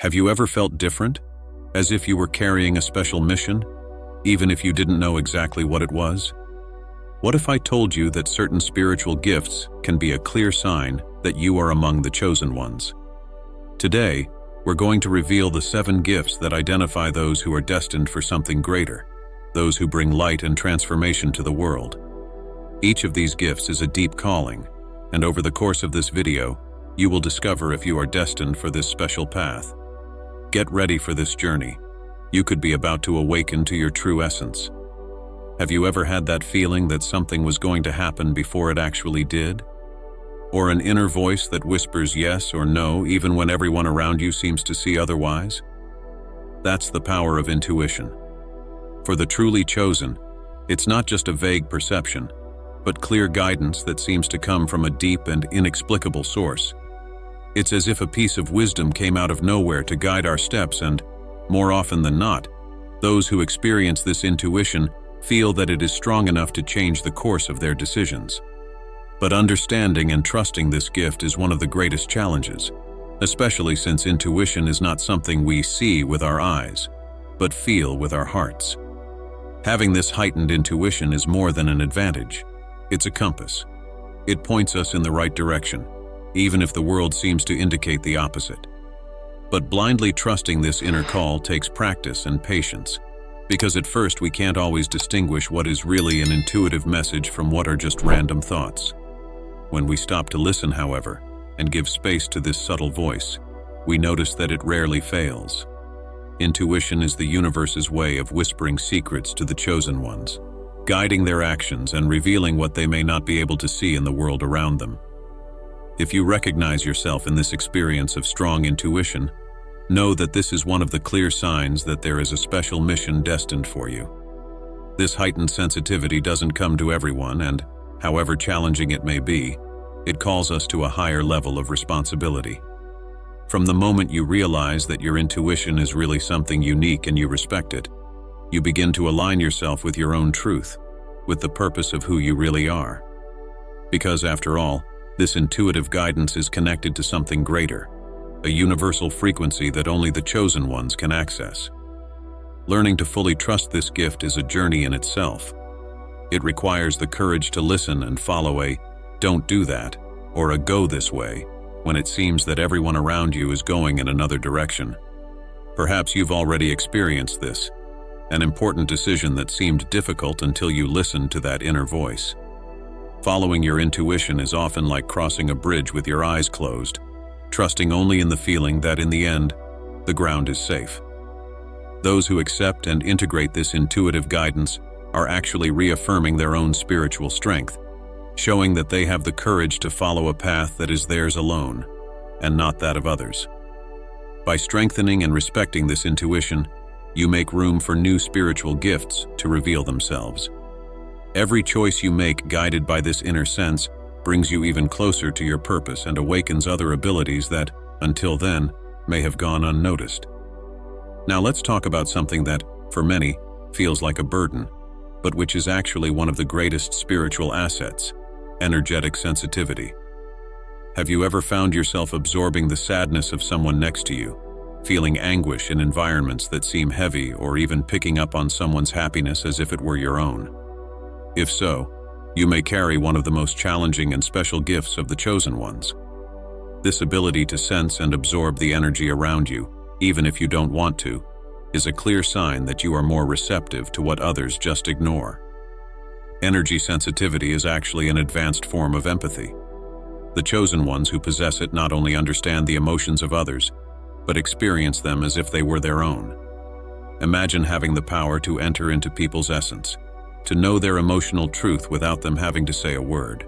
Have you ever felt different? As if you were carrying a special mission, even if you didn't know exactly what it was? What if I told you that certain spiritual gifts can be a clear sign that you are among the chosen ones? Today, we're going to reveal the 7 gifts that identify those who are destined for something greater, those who bring light and transformation to the world. Each of these gifts is a deep calling, and over the course of this video, you will discover if you are destined for this special path. Get ready for this journey. You could be about to awaken to your true essence. Have you ever had that feeling that something was going to happen before it actually did? Or an inner voice that whispers yes or no even when everyone around you seems to see otherwise? That's the power of intuition. For the truly chosen, it's not just a vague perception, but clear guidance that seems to come from a deep and inexplicable source. It's as if a piece of wisdom came out of nowhere to guide our steps, and, more often than not, those who experience this intuition feel that it is strong enough to change the course of their decisions. But understanding and trusting this gift is one of the greatest challenges, especially since intuition is not something we see with our eyes, but feel with our hearts. Having this heightened intuition is more than an advantage. It's a compass. It points us in the right direction, even if the world seems to indicate the opposite. But blindly trusting this inner call takes practice and patience, because at first we can't always distinguish what is really an intuitive message from what are just random thoughts. When we stop to listen, however, and give space to this subtle voice, we notice that it rarely fails. Intuition is the universe's way of whispering secrets to the chosen ones, guiding their actions and revealing what they may not be able to see in the world around them. If you recognize yourself in this experience of strong intuition, know that this is one of the clear signs that there is a special mission destined for you. This heightened sensitivity doesn't come to everyone, and, however challenging it may be, it calls us to a higher level of responsibility. From the moment you realize that your intuition is really something unique and you respect it, you begin to align yourself with your own truth, with the purpose of who you really are. Because after all, this intuitive guidance is connected to something greater, a universal frequency that only the chosen ones can access. Learning to fully trust this gift is a journey in itself. It requires the courage to listen and follow a "don't do that" or a "go this way" when it seems that everyone around you is going in another direction. Perhaps you've already experienced this, an important decision that seemed difficult until you listened to that inner voice. Following your intuition is often like crossing a bridge with your eyes closed, trusting only in the feeling that in the end, the ground is safe. Those who accept and integrate this intuitive guidance are actually reaffirming their own spiritual strength, showing that they have the courage to follow a path that is theirs alone, and not that of others. By strengthening and respecting this intuition, you make room for new spiritual gifts to reveal themselves. Every choice you make guided by this inner sense brings you even closer to your purpose and awakens other abilities that, until then, may have gone unnoticed. Now let's talk about something that, for many, feels like a burden, but which is actually one of the greatest spiritual assets: energetic sensitivity. Have you ever found yourself absorbing the sadness of someone next to you, feeling anguish in environments that seem heavy, or even picking up on someone's happiness as if it were your own? If so, you may carry one of the most challenging and special gifts of the chosen ones. This ability to sense and absorb the energy around you, even if you don't want to, is a clear sign that you are more receptive to what others just ignore. Energy sensitivity is actually an advanced form of empathy. The chosen ones who possess it not only understand the emotions of others, but experience them as if they were their own. Imagine having the power to enter into people's essence, to know their emotional truth without them having to say a word.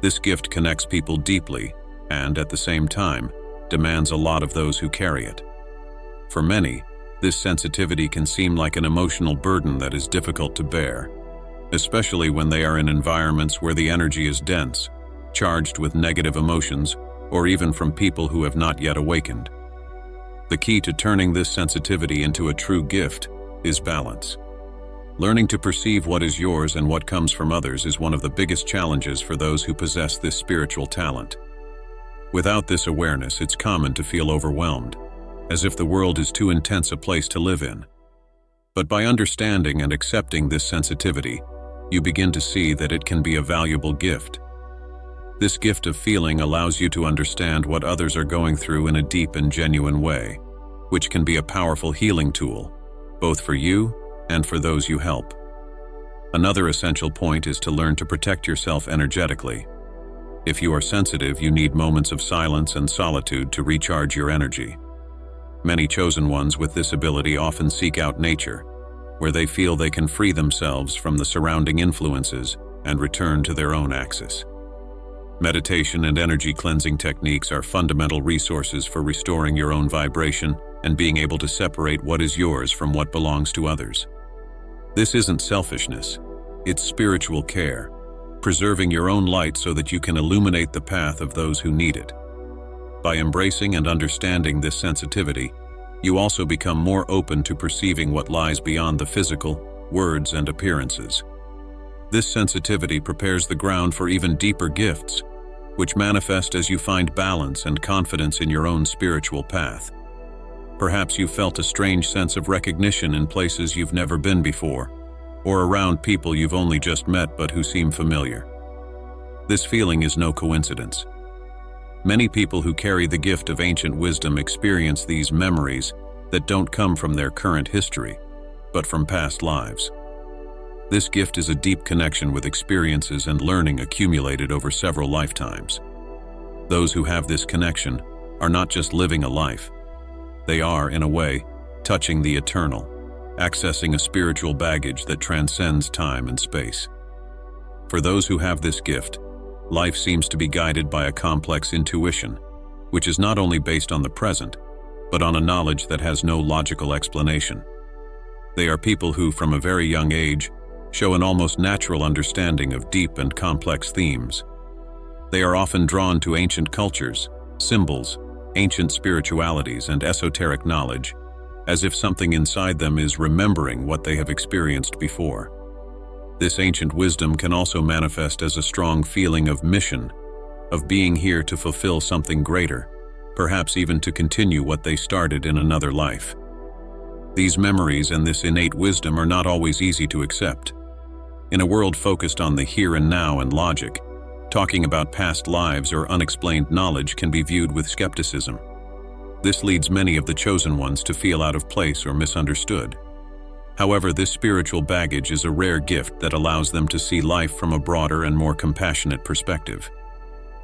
This gift connects people deeply and, at the same time, demands a lot of those who carry it. For many, this sensitivity can seem like an emotional burden that is difficult to bear, especially when they are in environments where the energy is dense, charged with negative emotions, or even from people who have not yet awakened. The key to turning this sensitivity into a true gift is balance. Learning to perceive what is yours and what comes from others is one of the biggest challenges for those who possess this spiritual talent. Without this awareness, it's common to feel overwhelmed, as if the world is too intense a place to live in. But by understanding and accepting this sensitivity, you begin to see that it can be a valuable gift. This gift of feeling allows you to understand what others are going through in a deep and genuine way, which can be a powerful healing tool, both for you and for those you help. Another essential point is to learn to protect yourself energetically. If you are sensitive, you need moments of silence and solitude to recharge your energy. Many chosen ones with this ability often seek out nature, where they feel they can free themselves from the surrounding influences and return to their own axis. Meditation and energy cleansing techniques are fundamental resources for restoring your own vibration and being able to separate what is yours from what belongs to others. This isn't selfishness, it's spiritual care, preserving your own light so that you can illuminate the path of those who need it. By embracing and understanding this sensitivity, you also become more open to perceiving what lies beyond the physical, words, and appearances. This sensitivity prepares the ground for even deeper gifts, which manifest as you find balance and confidence in your own spiritual path. Perhaps you felt a strange sense of recognition in places you've never been before, or around people you've only just met but who seem familiar. This feeling is no coincidence. Many people who carry the gift of ancient wisdom experience these memories that don't come from their current history, but from past lives. This gift is a deep connection with experiences and learning accumulated over several lifetimes. Those who have this connection are not just living a life. They are, in a way, touching the eternal, accessing a spiritual baggage that transcends time and space. For those who have this gift, life seems to be guided by a complex intuition, which is not only based on the present, but on a knowledge that has no logical explanation. They are people who, from a very young age, show an almost natural understanding of deep and complex themes. They are often drawn to ancient cultures, symbols, ancient spiritualities, and esoteric knowledge, as if something inside them is remembering what they have experienced before. This ancient wisdom can also manifest as a strong feeling of mission, of being here to fulfill something greater, perhaps even to continue what they started in another life. These memories and this innate wisdom are not always easy to accept. In a world focused on the here and now and logic, talking about past lives or unexplained knowledge can be viewed with skepticism. This leads many of the chosen ones to feel out of place or misunderstood. However, this spiritual baggage is a rare gift that allows them to see life from a broader and more compassionate perspective.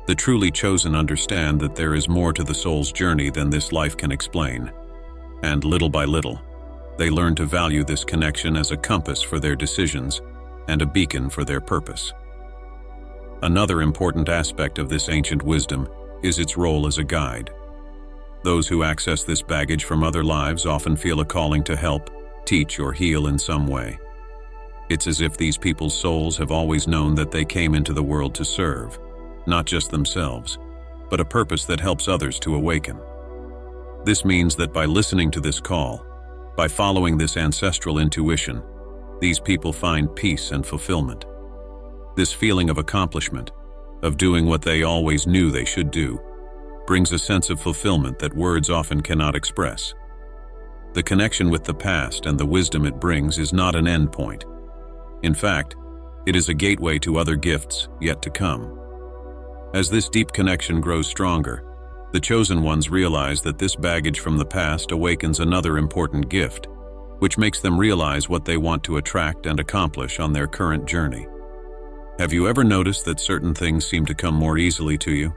The truly chosen understand that there is more to the soul's journey than this life can explain. And little by little, they learn to value this connection as a compass for their decisions and a beacon for their purpose. Another important aspect of this ancient wisdom is its role as a guide. Those who access this baggage from other lives often feel a calling to help, teach, or heal in some way. It's as if these people's souls have always known that they came into the world to serve, not just themselves, but a purpose that helps others to awaken. This means that by listening to this call, by following this ancestral intuition, these people find peace and fulfillment. This feeling of accomplishment, of doing what they always knew they should do, brings a sense of fulfillment that words often cannot express. The connection with the past and the wisdom it brings is not an end point. In fact, it is a gateway to other gifts yet to come. As this deep connection grows stronger, the chosen ones realize that this baggage from the past awakens another important gift, which makes them realize what they want to attract and accomplish on their current journey. Have you ever noticed that certain things seem to come more easily to you?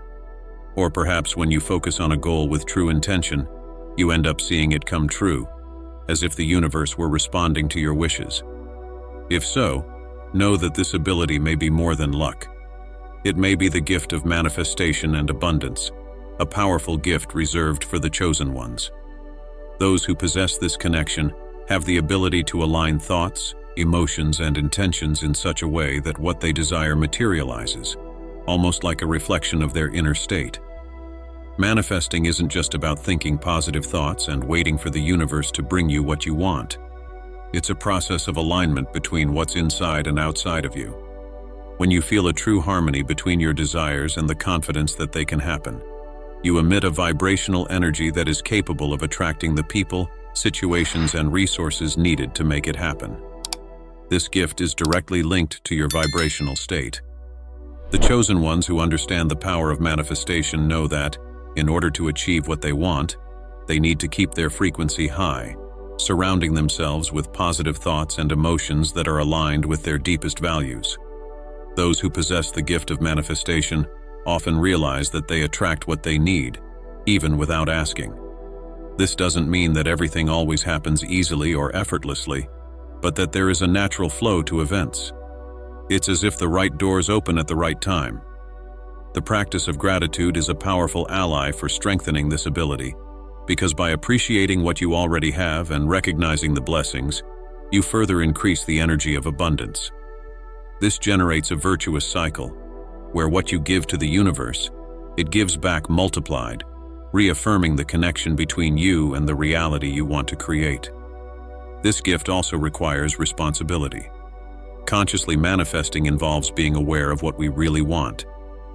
Or perhaps when you focus on a goal with true intention, you end up seeing it come true, as if the universe were responding to your wishes. If so, know that this ability may be more than luck. It may be the gift of manifestation and abundance, a powerful gift reserved for the chosen ones. Those who possess this connection have the ability to align thoughts, emotions, and intentions in such a way that what they desire materializes, almost like a reflection of their inner state. Manifesting isn't just about thinking positive thoughts and waiting for the universe to bring you what you want. It's a process of alignment between what's inside and outside of you. When you feel a true harmony between your desires and the confidence that they can happen, You emit a vibrational energy that is capable of attracting the people, situations, and resources needed to make it happen. This gift is directly linked to your vibrational state. The chosen ones who understand the power of manifestation know that, in order to achieve what they want, they need to keep their frequency high, surrounding themselves with positive thoughts and emotions that are aligned with their deepest values. Those who possess the gift of manifestation often realize that they attract what they need, even without asking. This doesn't mean that everything always happens easily or effortlessly, but that there is a natural flow to events. It's as if the right doors open at the right time. The practice of gratitude is a powerful ally for strengthening this ability, because by appreciating what you already have and recognizing the blessings, you further increase the energy of abundance. This generates a virtuous cycle, where what you give to the universe, it gives back multiplied, reaffirming the connection between you and the reality you want to create. This gift also requires responsibility. Consciously manifesting involves being aware of what we really want,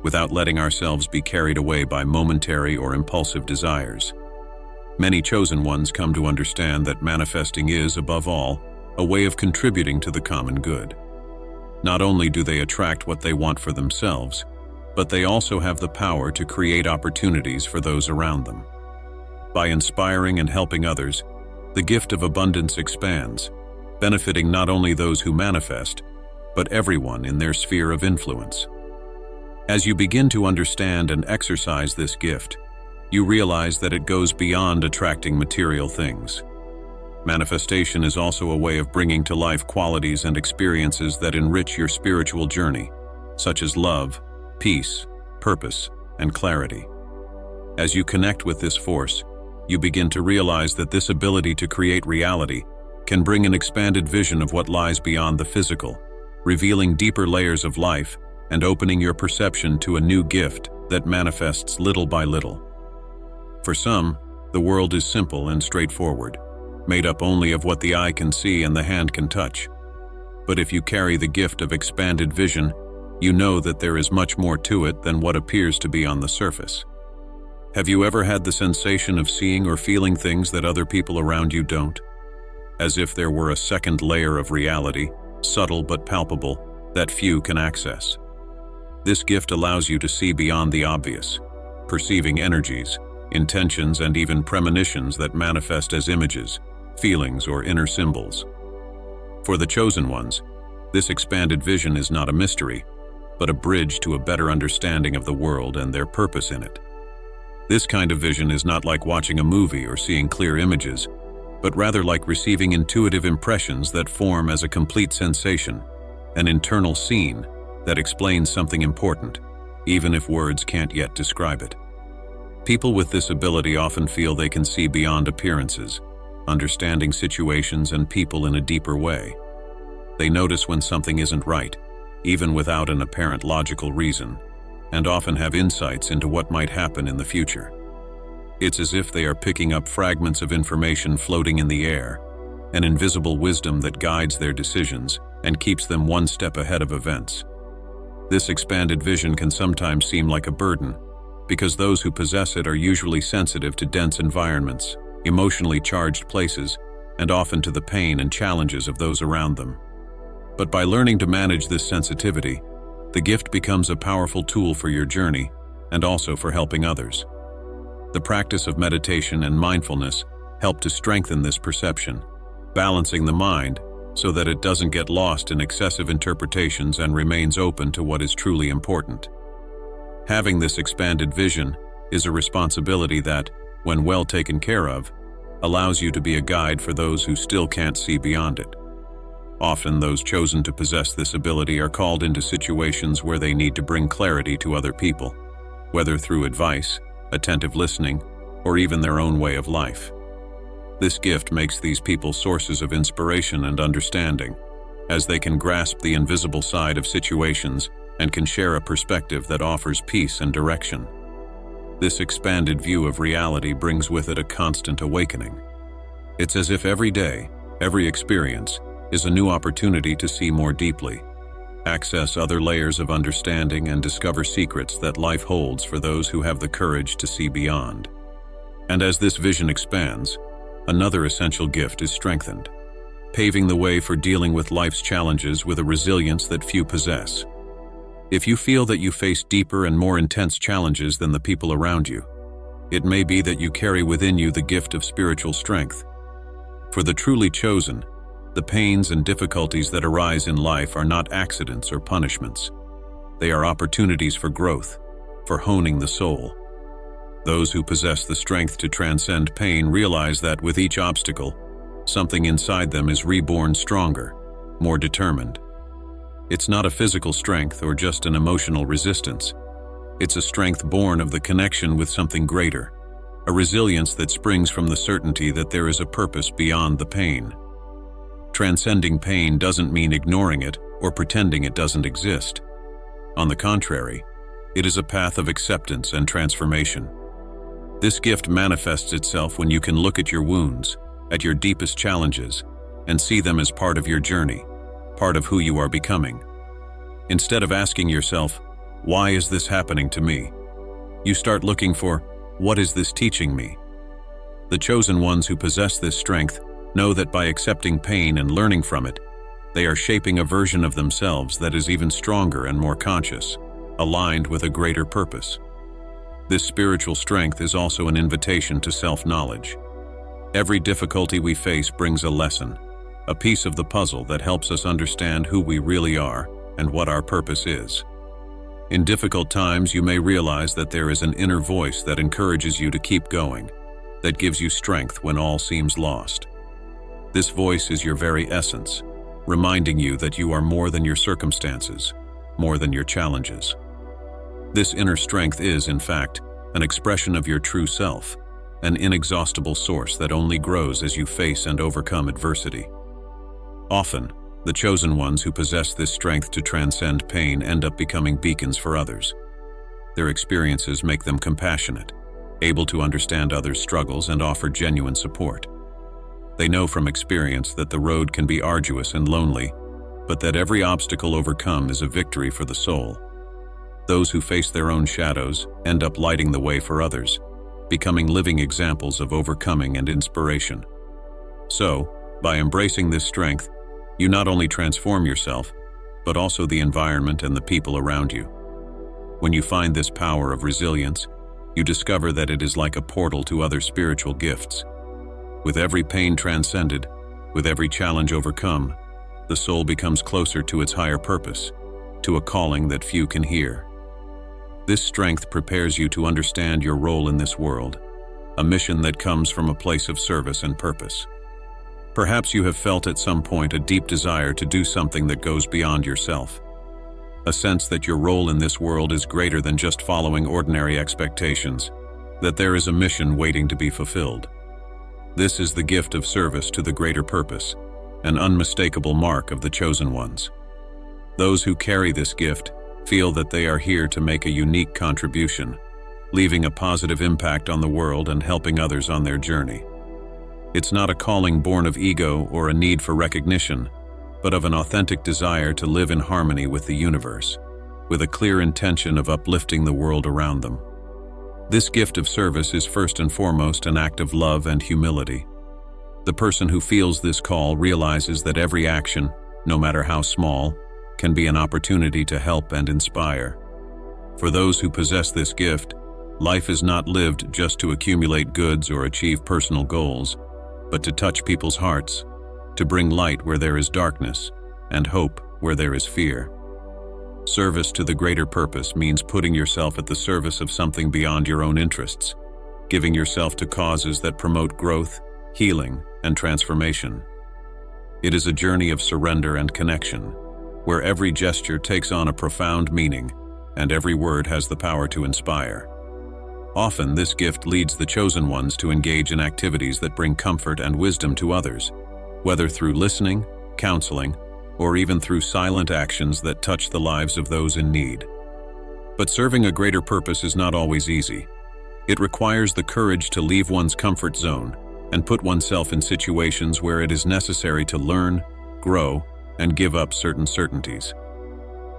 without letting ourselves be carried away by momentary or impulsive desires. Many chosen ones come to understand that manifesting is, above all, a way of contributing to the common good. Not only do they attract what they want for themselves, but they also have the power to create opportunities for those around them. By inspiring and helping others, the gift of abundance expands, benefiting not only those who manifest, but everyone in their sphere of influence. As you begin to understand and exercise this gift, you realize that it goes beyond attracting material things. Manifestation is also a way of bringing to life qualities and experiences that enrich your spiritual journey, such as love, peace, purpose, and clarity. As you connect with this force, you begin to realize that this ability to create reality can bring an expanded vision of what lies beyond the physical, revealing deeper layers of life and opening your perception to a new gift that manifests little by little. For some, the world is simple and straightforward, made up only of what the eye can see and the hand can touch. But if you carry the gift of expanded vision, you know that there is much more to it than what appears to be on the surface. Have you ever had the sensation of seeing or feeling things that other people around you don't? As if there were a second layer of reality, subtle but palpable, that few can access. This gift allows you to see beyond the obvious, perceiving energies, intentions, and even premonitions that manifest as images, feelings, or inner symbols. For the chosen ones, this expanded vision is not a mystery, but a bridge to a better understanding of the world and their purpose in it. This kind of vision is not like watching a movie or seeing clear images, but rather like receiving intuitive impressions that form as a complete sensation, an internal scene that explains something important, even if words can't yet describe it. People with this ability often feel they can see beyond appearances, understanding situations and people in a deeper way. They notice when something isn't right, even without an apparent logical reason, and often have insights into what might happen in the future. It's as if they are picking up fragments of information floating in the air, an invisible wisdom that guides their decisions and keeps them one step ahead of events. This expanded vision can sometimes seem like a burden, because those who possess it are usually sensitive to dense environments, emotionally charged places, and often to the pain and challenges of those around them. But by learning to manage this sensitivity, the gift becomes a powerful tool for your journey and also for helping others. The practice of meditation and mindfulness help to strengthen this perception, balancing the mind so that it doesn't get lost in excessive interpretations and remains open to what is truly important. Having this expanded vision is a responsibility that, when well taken care of, allows you to be a guide for those who still can't see beyond it. Often those chosen to possess this ability are called into situations where they need to bring clarity to other people, whether through advice, attentive listening, or even their own way of life. This gift makes these people sources of inspiration and understanding, as they can grasp the invisible side of situations and can share a perspective that offers peace and direction. This expanded view of reality brings with it a constant awakening. It's as if every day, every experience, is a new opportunity to see more deeply, access other layers of understanding, and discover secrets that life holds for those who have the courage to see beyond. And as this vision expands, another essential gift is strengthened, paving the way for dealing with life's challenges with a resilience that few possess. If you feel that you face deeper and more intense challenges than the people around you, it may be that you carry within you the gift of spiritual strength. For the truly chosen, the pains and difficulties that arise in life are not accidents or punishments. They are opportunities for growth, for honing the soul. Those who possess the strength to transcend pain realize that with each obstacle, something inside them is reborn stronger, more determined. It's not a physical strength or just an emotional resistance. It's a strength born of the connection with something greater, a resilience that springs from the certainty that there is a purpose beyond the pain. Transcending pain doesn't mean ignoring it or pretending it doesn't exist. On the contrary, it is a path of acceptance and transformation. This gift manifests itself when you can look at your wounds, at your deepest challenges, and see them as part of your journey, part of who you are becoming. Instead of asking yourself, "Why is this happening to me?" you start looking for, "What is this teaching me?" The chosen ones who possess this strength know that by accepting pain and learning from it, they are shaping a version of themselves that is even stronger and more conscious, aligned with a greater purpose. This spiritual strength is also an invitation to self-knowledge. Every difficulty we face brings a lesson, a piece of the puzzle that helps us understand who we really are and what our purpose is. In difficult times, you may realize that there is an inner voice that encourages you to keep going, that gives you strength when all seems lost. This voice is your very essence, reminding you that you are more than your circumstances, more than your challenges. This inner strength is, in fact, an expression of your true self, an inexhaustible source that only grows as you face and overcome adversity. Often, the chosen ones who possess this strength to transcend pain end up becoming beacons for others. Their experiences make them compassionate, able to understand others' struggles and offer genuine support. They know from experience that the road can be arduous and lonely, but that every obstacle overcome is a victory for the soul. Those who face their own shadows end up lighting the way for others, becoming living examples of overcoming and inspiration. So, by embracing this strength, you not only transform yourself, but also the environment and the people around you. When you find this power of resilience, you discover that it is like a portal to other spiritual gifts. With every pain transcended, with every challenge overcome, the soul becomes closer to its higher purpose, to a calling that few can hear. This strength prepares you to understand your role in this world, a mission that comes from a place of service and purpose. Perhaps you have felt at some point a deep desire to do something that goes beyond yourself, a sense that your role in this world is greater than just following ordinary expectations, that there is a mission waiting to be fulfilled. This is the gift of service to the greater purpose, an unmistakable mark of the chosen ones. Those who carry this gift feel that they are here to make a unique contribution, leaving a positive impact on the world and helping others on their journey. It's not a calling born of ego or a need for recognition, but of an authentic desire to live in harmony with the universe, with a clear intention of uplifting the world around them. This gift of service is first and foremost an act of love and humility. The person who feels this call realizes that every action, no matter how small, can be an opportunity to help and inspire. For those who possess this gift, life is not lived just to accumulate goods or achieve personal goals, but to touch people's hearts, to bring light where there is darkness, and hope where there is fear. Service to the greater purpose means putting yourself at the service of something beyond your own interests, giving yourself to causes that promote growth, healing, and transformation. It is a journey of surrender and connection, where every gesture takes on a profound meaning, and every word has the power to inspire. Often, this gift leads the chosen ones to engage in activities that bring comfort and wisdom to others, whether through listening, counseling, or even through silent actions that touch the lives of those in need. But serving a greater purpose is not always easy. It requires the courage to leave one's comfort zone and put oneself in situations where it is necessary to learn, grow, and give up certain certainties.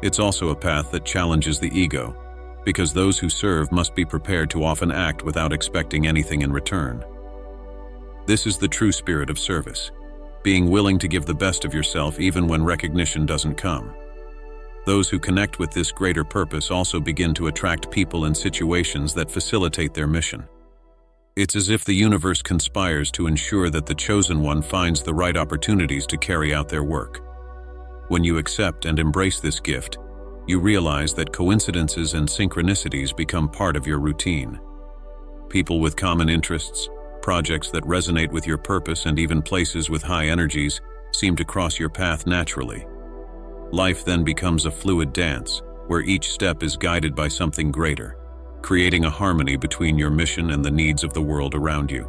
It's also a path that challenges the ego, because those who serve must be prepared to often act without expecting anything in return. This is the true spirit of service, being willing to give the best of yourself even when recognition doesn't come. Those who connect with this greater purpose also begin to attract people and situations that facilitate their mission. It's as if the universe conspires to ensure that the chosen one finds the right opportunities to carry out their work. When you accept and embrace this gift, you realize that coincidences and synchronicities become part of your routine. People with common interests, projects that resonate with your purpose, and even places with high energies seem to cross your path naturally. Life then becomes a fluid dance, where each step is guided by something greater, creating a harmony between your mission and the needs of the world around you.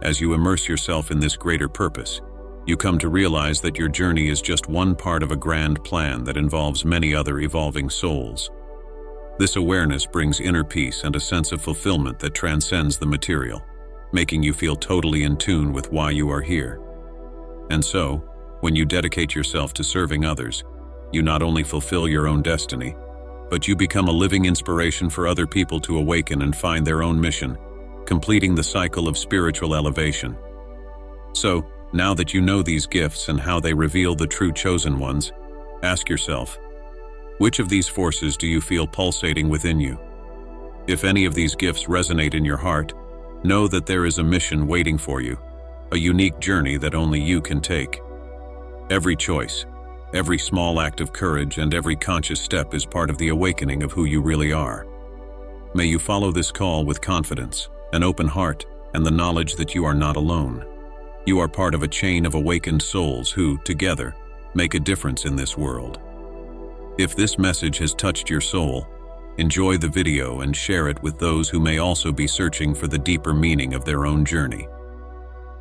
As you immerse yourself in this greater purpose, you come to realize that your journey is just one part of a grand plan that involves many other evolving souls. This awareness brings inner peace and a sense of fulfillment that transcends the material, making you feel totally in tune with why you are here. And so, when you dedicate yourself to serving others, you not only fulfill your own destiny, but you become a living inspiration for other people to awaken and find their own mission, completing the cycle of spiritual elevation. So, now that you know these gifts and how they reveal the true chosen ones, ask yourself, which of these forces do you feel pulsating within you? If any of these gifts resonate in your heart, know that there is a mission waiting for you, a unique journey that only you can take. Every choice, every small act of courage, and every conscious step is part of the awakening of who you really are. May you follow this call with confidence, an open heart, and the knowledge that you are not alone. You are part of a chain of awakened souls who, together, make a difference in this world. If this message has touched your soul, enjoy the video and share it with those who may also be searching for the deeper meaning of their own journey.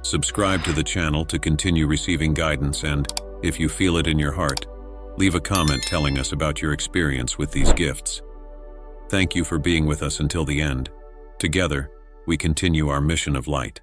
Subscribe to the channel to continue receiving guidance, and, if you feel it in your heart, leave a comment telling us about your experience with these gifts. Thank you for being with us until the end. Together, we continue our mission of light.